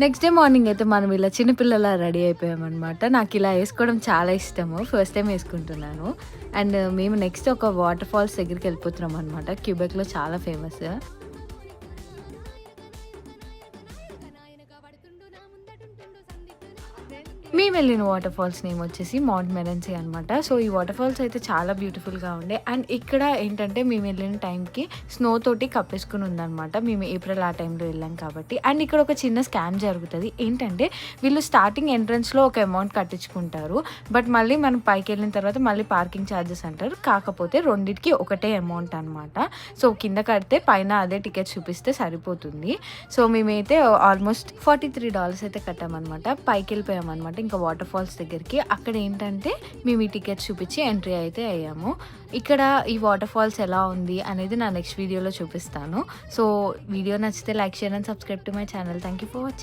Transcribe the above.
Next day morning అయితే మనం ఇలా చిన్నపిల్లలా రెడీ అయిపోయామనమాట. నాకు ఇలా ఏసుకోవడం చాలా ఇష్టము. ఫస్ట్ టైమ్ ఏసుకుంటున్నాను. అండ్ మేము నెక్స్ట్ ఒక వాటర్ ఫాల్స్ దగ్గరికి వెళ్ళిపోతున్నాం అనమాట. క్యూబెక్‌లో చాలా ఫేమస్. మేము వెళ్ళిన వాటర్ ఫాల్స్ నేమ్ వచ్చేసి మౌంట్ మెరన్సీ అనమాట. సో ఈ వాటర్ ఫాల్స్ అయితే చాలా బ్యూటిఫుల్‌గా ఉండే. అండ్ ఇక్కడ ఏంటంటే మేము వెళ్ళిన టైంకి స్నో తోటి కప్పేసుకొని ఉందనమాట. మేము ఏప్రిల్ ఆ టైంలో వెళ్ళాం కాబట్టి. అండ్ ఇక్కడ ఒక చిన్న స్కామ్ జరుగుతది. ఏంటంటే వీళ్ళు స్టార్టింగ్ ఎంట్రన్స్‌లో ఒక అమౌంట్ కట్టించుకుంటారు. బట్ మళ్ళీ మనం పైకెళ్ళిన తర్వాత మళ్ళీ పార్కింగ్ ఛార్జెస్ అంటారు. కాకపోతే రెండిటికి ఒకటే అమౌంట్ అనమాట. సో కింద కడితే పైన అదే టికెట్ చూపిస్తే సరిపోతుంది. సో మేమైతే ఆల్మోస్ట్ $43 అయితే కట్టామనమాట. పైకెళ్ళిపోయామనమాట ఇంకా వాటర్ ఫాల్స్ దగ్గరికి. అక్కడ ఏంటంటే మేము ఈ టికెట్స్ చూపించి ఎంట్రీ అయితే అయ్యాము. ఇక్కడ ఈ వాటర్ ఫాల్స్ ఎలా ఉంది అనేది నా నెక్స్ట్ వీడియోలో చూపిస్తాను. సో వీడియో నచ్చితే like, share and subscribe to my channel. Thank you for watching.